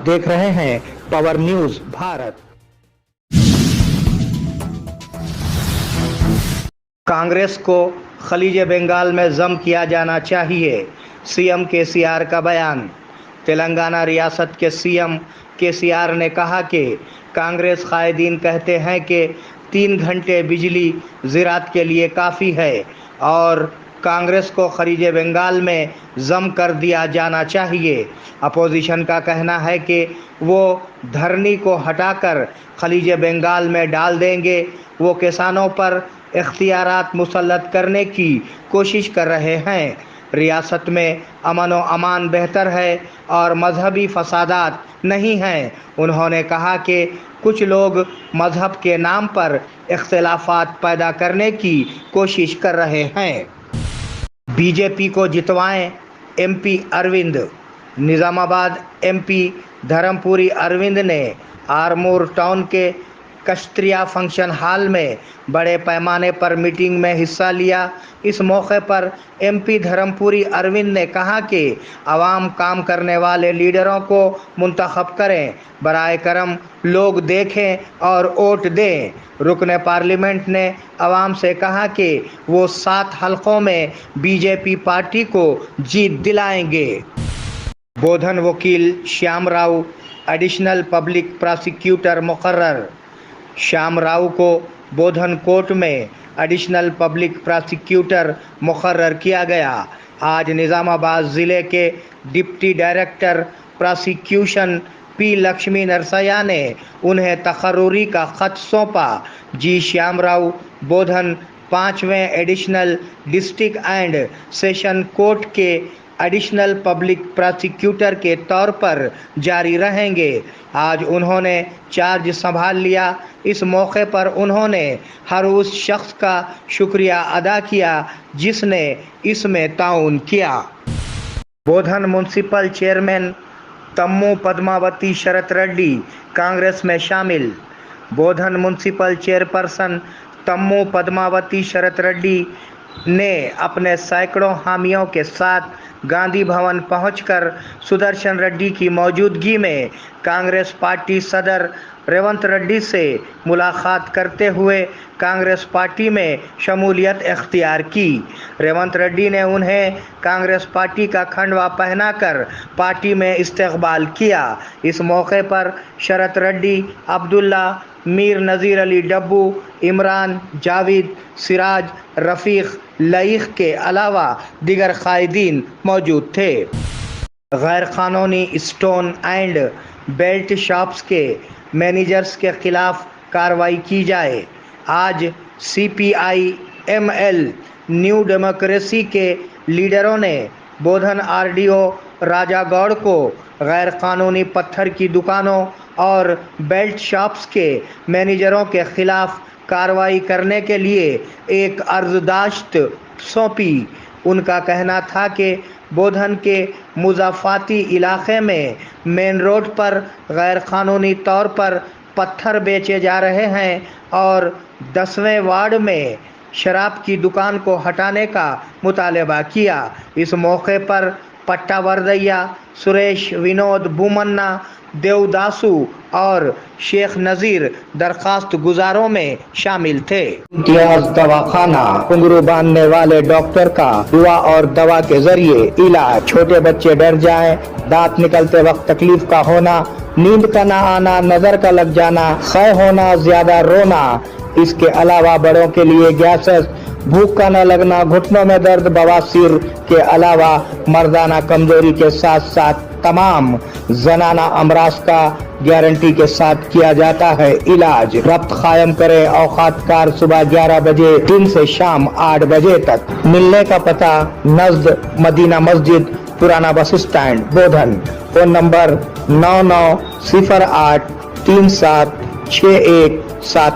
देख रहे हैं पावर न्यूज भारत। कांग्रेस को खलीज बंगाल में जम किया जाना चाहिए, सीएम केसीआर का बयान। तेलंगाना रियासत के सीएम केसीआर ने कहा कि कांग्रेस कायदीन कहते हैं कि 3 घंटे बिजली ज़राअत के लिए काफ़ी है और कांग्रेस को खलीज बंगाल में जम कर दिया जाना चाहिए। अपोजिशन का कहना है कि वो धरनी को हटाकर खलीज बंगाल में डाल देंगे। वो किसानों पर इख्तियारात मुसल्लत करने की कोशिश कर रहे हैं। रियासत में अमन व अमान बेहतर है और मजहबी फसादात नहीं हैं। उन्होंने कहा कि कुछ लोग मजहब के नाम पर इख्तिलाफात पैदा करने की कोशिश कर रहे हैं। बीजेपी को जितवाएं एमपी अरविंद। निज़ामाबाद एमपी धर्मपुरी अरविंद ने आरमूर टाउन के कश्तरिया फंक्शन हॉल में बड़े पैमाने पर मीटिंग में हिस्सा लिया। इस मौके पर एमपी धर्मपुरी अरविंद ने कहा कि आवाम काम करने वाले लीडरों को मुंतखब करें, बराए करम लोग देखें और वोट दें। रुकने पार्लियामेंट ने आवाम से कहा कि वो 7 हलकों में बीजेपी पार्टी को जीत दिलाएंगे। बोधन वकील Shyam Rao additional public prosecutor मुकर्रर। श्याम राव को बोधन कोर्ट में एडिशनल पब्लिक प्रोसिक्यूटर मुकर्रर किया गया। आज निज़ामाबाद ज़िले के deputy director prosecution P Lakshmi Narsaiah ने उन्हें तकर्रुरी का ख़त सौंपा। जी श्याम राव बोधन 5वें additional district and session court के एडिशनल पब्लिक प्रोसिक्यूटर के तौर पर जारी रहेंगे। आज उन्होंने चार्ज संभाल लिया। इस मौके पर उन्होंने हर उस शख्स का शुक्रिया अदा किया जिसने इसमें ताउन किया। बोधन म्युनिसिपल चेयरमैन तम्मू पद्मावती शरत रेड्डी कांग्रेस में शामिल। बोधन म्युनिसिपल चेयरपर्सन तम्मू पद्मावती शरत रेड्डी ने अपने सैकड़ों हामियों के साथ गांधी भवन पहुंचकर सुदर्शन रेड्डी की मौजूदगी में कांग्रेस पार्टी सदर रेवंत रेड्डी से मुलाकात करते हुए कांग्रेस पार्टी में शमूलियत इख्तियार की। रेवंत रेड्डी ने उन्हें कांग्रेस पार्टी का खंडवा पहनाकर पार्टी में इस्तकबाल किया। इस मौके पर शरत रेड्डी, अब्दुल्ला, मीर नज़ीर अली डब्बू, इमरान, जावेद, सिराज, रफ़ीक, लईख के अलावा दीगर कायदीन मौजूद थे। गैर कानूनी स्टोन एंड बेल्ट शॉप्स के मैनेजर्स के खिलाफ कार्रवाई की जाए। आज सीपीआई एमएल न्यू डेमोक्रेसी के लीडरों ने बोधन आरडीओ राजा गौड़ को गैर कानूनी पत्थर की दुकानों और बेल्ट शॉप्स के मैनेजरों के खिलाफ कार्रवाई करने के लिए एक अर्जदाश्त सौंपी। उनका कहना था कि बोधन के मुज़ाफ़ाती इलाके में मेन रोड पर गैर कानूनी तौर पर पत्थर बेचे जा रहे हैं और 10वें वार्ड में शराब की दुकान को हटाने का मुतालबा किया। इस मौके पर पट्टा वर्दैया, सुरेश, विनोद, बुमन्ना, देवदासु और शेख नज़ीर दरखास्त गुजारों में शामिल थे। इम्तियाज दवाखाना घुंघरू बांधने वाले डॉक्टर का दुआ और दवा के जरिए इलाज। छोटे बच्चे डर जाएं, दांत निकलते वक्त तकलीफ का होना, नींद का ना आना, नजर का लग जाना, खै होना, ज्यादा रोना। इसके अलावा बड़ों के लिए गैसेस, भूख का न लगना, घुटनों में दर्द, बवासीर के अलावा मर्दाना कमजोरी के साथ साथ तमाम जनाना अमराज का गारंटी के साथ किया जाता है इलाज। रब्त कायम करे औकात कार सुबह 11 बजे दिन से शाम 8 बजे तक। मिलने का पता नज़द मदीना मस्जिद, पुराना बस स्टैंड, बोधन। Phone number 9908376171।